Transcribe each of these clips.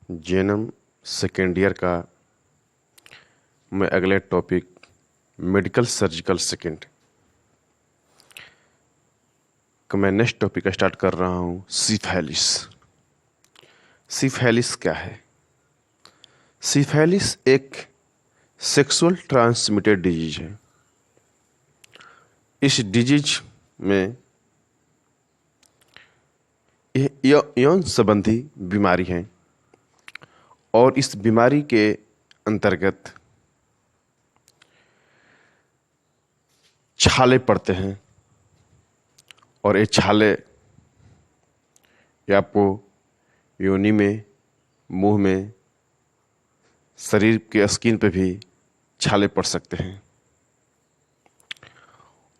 JNM second year का मैं अगले टॉपिक मेडिकल सर्जिकल सेकेंड का मैं नेक्स्ट टॉपिक स्टार्ट कर रहा हूँ। सिफिलिस। सिफिलिस क्या है? सिफिलिस एक सेक्सुअल ट्रांसमिटेड डिजीज है। इस डिजीज में यौन संबंधी बीमारी है और इस बीमारी के अंतर्गत छाले पड़ते हैं और ये छाले या आपको योनि में, मुंह में, शरीर के स्किन पे भी छाले पड़ सकते हैं।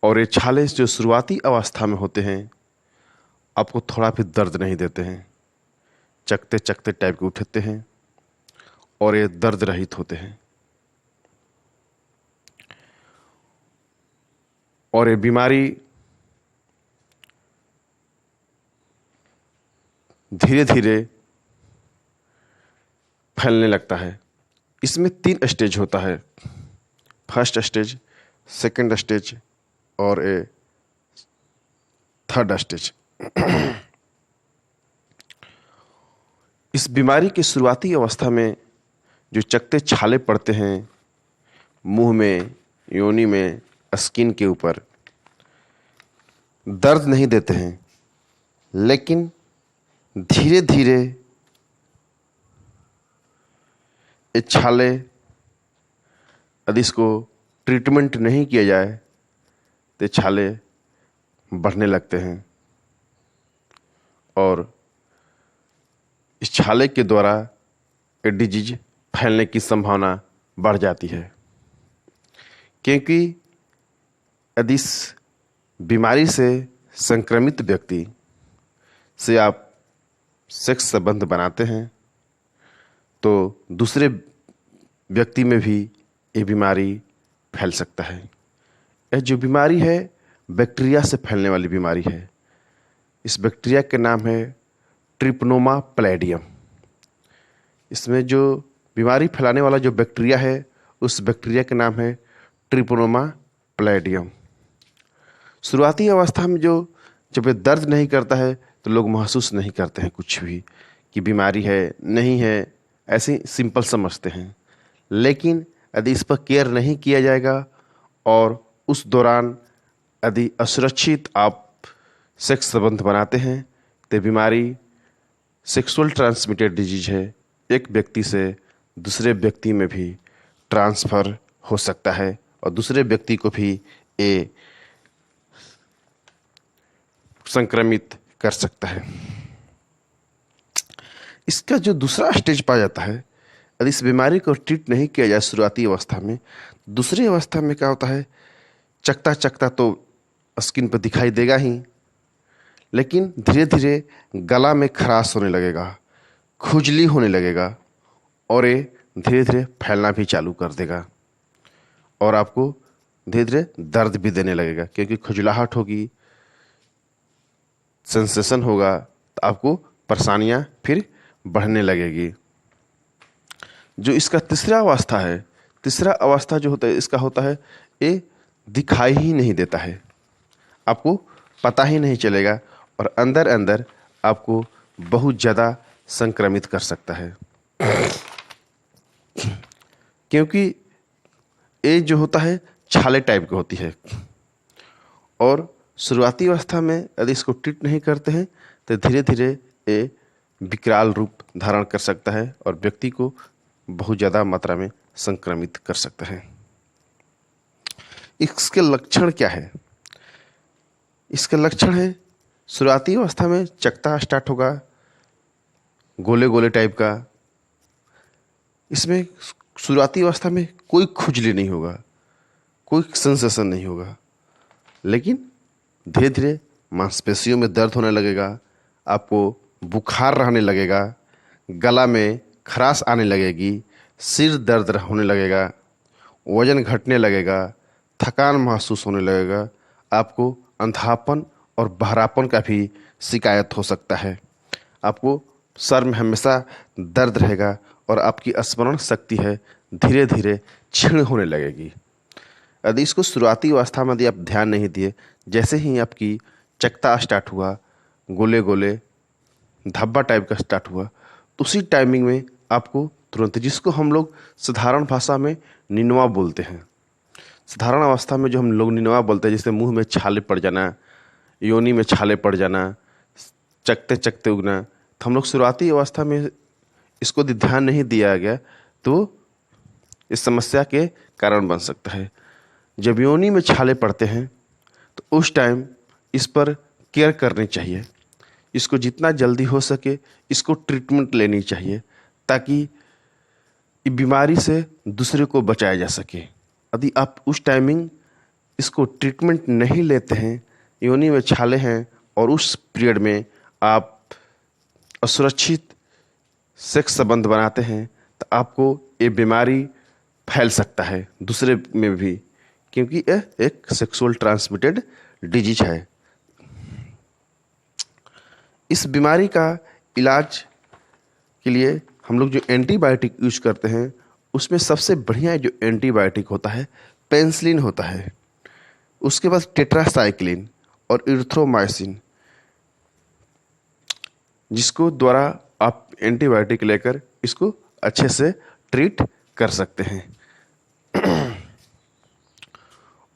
और ये छाले जो शुरुआती अवस्था में होते हैं आपको थोड़ा भी दर्द नहीं देते हैं, चकते चकते टाइप के उठते हैं और ये दर्द रहित होते हैं। और ये बीमारी धीरे धीरे फैलने लगता है। इसमें 3 स्टेज होता है, फर्स्ट स्टेज, सेकंड स्टेज और थर्ड स्टेज। इस बीमारी की शुरुआती अवस्था में जो चकते छाले पड़ते हैं मुंह में, योनि में, स्किन के ऊपर, दर्द नहीं देते हैं, लेकिन धीरे धीरे ये छाले यदि इसको ट्रीटमेंट नहीं किया जाए तो छाले बढ़ने लगते हैं और इस छाले के द्वारा ये डिजीज फैलने की संभावना बढ़ जाती है। क्योंकि यदि इस बीमारी से संक्रमित व्यक्ति से आप सेक्स संबंध बनाते हैं तो दूसरे व्यक्ति में भी ये बीमारी फैल सकता है। यह जो बीमारी है बैक्टीरिया से फैलने वाली बीमारी है। इस बैक्टीरिया के नाम है ट्रिपनोमा पैलेडियम। इसमें जो बीमारी फैलाने वाला जो बैक्टीरिया है उस बैक्टीरिया का नाम है ट्रिपनोमा पैलेडियम। शुरुआती अवस्था में जब ये दर्द नहीं करता है तो लोग महसूस नहीं करते हैं कुछ भी कि बीमारी है, नहीं है, ऐसे सिंपल समझते हैं। लेकिन यदि इस पर केयर नहीं किया जाएगा और उस दौरान यदि असुरक्षित आप सेक्स संबंध बनाते हैं तो बीमारी सेक्सुअल ट्रांसमिटेड डिजीज है, एक व्यक्ति से दूसरे व्यक्ति में भी ट्रांसफ़र हो सकता है और दूसरे व्यक्ति को भी ये संक्रमित कर सकता है। इसका जो दूसरा स्टेज पाया जाता है, यदि इस बीमारी को ट्रीट नहीं किया जाए शुरुआती अवस्था में, दूसरी अवस्था में क्या होता है, चकता चकता तो स्किन पर दिखाई देगा ही, लेकिन धीरे धीरे गला में खराश होने लगेगा, खुजली होने लगेगा और ये धीरे धीरे फैलना भी चालू कर देगा और आपको धीरे धीरे दर्द भी देने लगेगा। क्योंकि खुजलाहट होगी, सेंसेशन होगा तो आपको परेशानियां फिर बढ़ने लगेगी। जो इसका तीसरा अवस्था है, तीसरा अवस्था जो होता है इसका होता है ये दिखाई ही नहीं देता है, आपको पता ही नहीं चलेगा और अंदर अंदर आपको बहुत ज़्यादा संक्रमित कर सकता है। क्योंकि ये जो होता है छाले टाइप की होती है और शुरुआती अवस्था में यदि इसको ट्रीट नहीं करते हैं तो धीरे धीरे ये विकराल रूप धारण कर सकता है और व्यक्ति को बहुत ज़्यादा मात्रा में संक्रमित कर सकता है। इसके लक्षण क्या है? इसके लक्षण है शुरुआती अवस्था में चकता स्टार्ट होगा, गोले गोले टाइप का। इसमें शुरुआती अवस्था में कोई खुजली नहीं होगा, कोई सेंसेशन नहीं होगा, लेकिन धीरे धीरे मांसपेशियों में दर्द होने लगेगा, आपको बुखार रहने लगेगा, गला में खराश आने लगेगी, सिर दर्द होने लगेगा, वजन घटने लगेगा, थकान महसूस होने लगेगा, आपको अंधापन और बहरापन का भी शिकायत हो सकता है, आपको सर में हमेशा दर्द रहेगा और आपकी स्मरण शक्ति है धीरे धीरे क्षीण होने लगेगी। यदि इसको शुरुआती अवस्था में यदि आप ध्यान नहीं दिए, जैसे ही आपकी चकता स्टार्ट हुआ, गोले गोले धब्बा टाइप का स्टार्ट हुआ, तो उसी टाइमिंग में आपको तुरंत, जिसको हम लोग साधारण भाषा में निनवा बोलते हैं, साधारण अवस्था में जो हम लोग निनवा बोलते हैं, जैसे मुंह में छाले पड़ जाना, योनि में छाले पड़ जाना, चकते चकते उगना, तो हम लोग शुरुआती अवस्था में इसको यदि ध्यान नहीं दिया गया तो इस समस्या के कारण बन सकता है। जब योनि में छाले पड़ते हैं तो उस टाइम इस पर केयर करनी चाहिए, इसको जितना जल्दी हो सके इसको ट्रीटमेंट लेनी चाहिए ताकि इस बीमारी से दूसरे को बचाया जा सके। यदि आप उस टाइमिंग इसको ट्रीटमेंट नहीं लेते हैं, योनि में छाले हैं और उस पीरियड में आप असुरक्षित सेक्स संबंध बनाते हैं, तो आपको ये बीमारी फैल सकता है दूसरे में भी, क्योंकि यह एक सेक्सुअल ट्रांसमिटेड डिजीज है। इस बीमारी का इलाज के लिए हम लोग जो एंटीबायोटिक यूज करते हैं, उसमें सबसे बढ़िया जो एंटीबायोटिक होता है पेनिसिलिन होता है। उसके बाद टेट्रासाइक्लिन और इरिथ्रोमाइसिन, जिसको द्वारा आप एंटीबायोटिक लेकर इसको अच्छे से ट्रीट कर सकते हैं।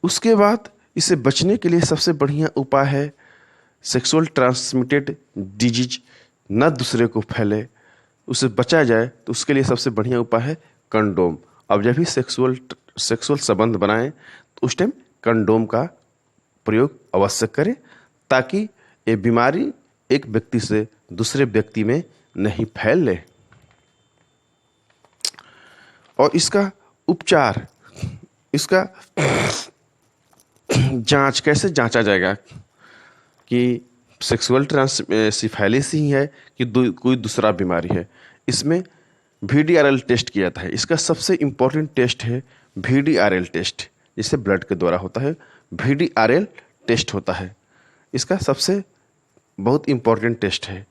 उसके बाद इसे बचने के लिए सबसे बढ़िया उपाय है, सेक्सुअल ट्रांसमिटेड डिजीज न दूसरे को फैले, उसे बचा जाए, तो उसके लिए सबसे बढ़िया उपाय है कंडोम। अब जब भी सेक्सुअल संबंध बनाएं तो उस टाइम कंडोम का प्रयोग अवश्य करें ताकि ये बीमारी एक व्यक्ति से दूसरे व्यक्ति में नहीं फैल ले। और इसका उपचार, इसका जांच कैसे जांचा जाएगा कि सेक्सुअल सिफाइलिस ही है कि कोई दूसरा बीमारी है, इसमें VDRL टेस्ट किया जाता है। इसका सबसे इम्पोर्टेंट टेस्ट है VDRL टेस्ट, जिसे ब्लड के द्वारा होता है, VDRL टेस्ट होता है। इसका सबसे बहुत इम्पोर्टेंट टेस्ट है।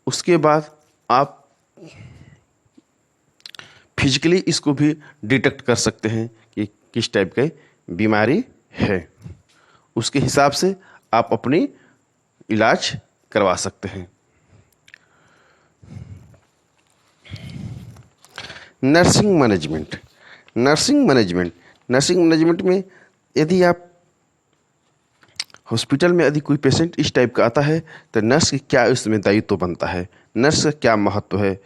उसके बाद आप फिजिकली इसको भी डिटेक्ट कर सकते हैं कि किस टाइप की बीमारी है, उसके हिसाब से आप अपनी इलाज करवा सकते हैं। नर्सिंग मैनेजमेंट में यदि आप हॉस्पिटल में यदि कोई पेशेंट इस टाइप का आता है तो नर्स की क्या इसमें दायित्व बनता है, नर्स का क्या महत्व है।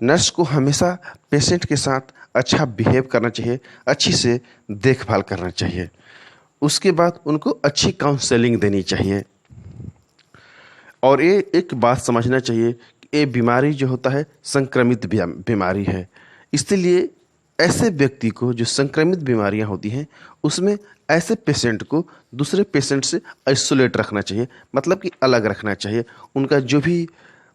नर्स को हमेशा पेशेंट के साथ अच्छा बिहेव करना चाहिए, अच्छी से देखभाल करना चाहिए। उसके बाद उनको अच्छी काउंसलिंग देनी चाहिए। और ये एक बात समझना चाहिए कि ये बीमारी जो होता है संक्रमित बीमारी है, इसलिए ऐसे व्यक्ति को जो संक्रमित बीमारियां होती हैं उसमें ऐसे पेशेंट को दूसरे पेशेंट से आइसोलेट रखना चाहिए, मतलब कि अलग रखना चाहिए। उनका जो भी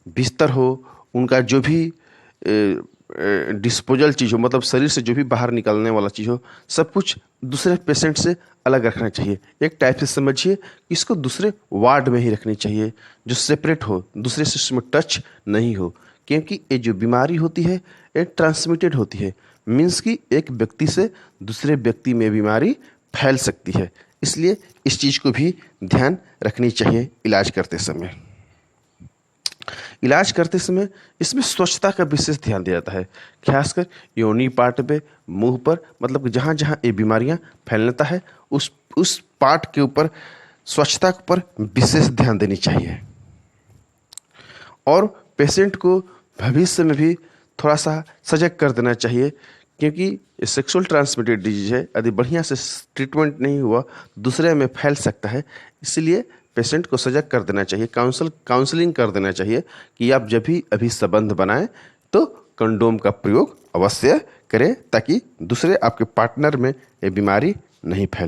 बिस्तर हो, उनका जो भी डिस्पोजल चीज़ हो, मतलब शरीर से जो भी बाहर निकलने वाला चीज़ हो, सब कुछ दूसरे पेशेंट से अलग रखना चाहिए। एक टाइप से समझिए इसको दूसरे वार्ड में ही रखनी चाहिए, जो सेपरेट हो, दूसरे से उसमें टच नहीं हो, क्योंकि ये जो बीमारी होती है ये ट्रांसमिटेड होती है, मीन्स कि एक व्यक्ति से दूसरे व्यक्ति में बीमारी फैल सकती है। इसलिए इस चीज़ को भी ध्यान रखनी चाहिए इलाज करते समय। इलाज करते समय इसमें स्वच्छता का विशेष ध्यान दिया जाता है, खासकर योनि पार्ट पे, मुंह पर, मतलब कि जहाँ जहाँ ये बीमारियाँ फैलता है उस पार्ट के ऊपर स्वच्छता पर विशेष ध्यान देनी चाहिए। और पेशेंट को भविष्य में भी थोड़ा सा सजग कर देना चाहिए, क्योंकि सेक्सुअल ट्रांसमिटेड डिजीज है, यदि बढ़िया से ट्रीटमेंट नहीं हुआ दूसरे में फैल सकता है। इसलिए पेशेंट को सजग कर देना चाहिए, काउंसलिंग कर देना चाहिए कि आप जब भी अभी संबंध बनाएं तो कंडोम का प्रयोग अवश्य करें ताकि दूसरे आपके पार्टनर में ये बीमारी नहीं फैले।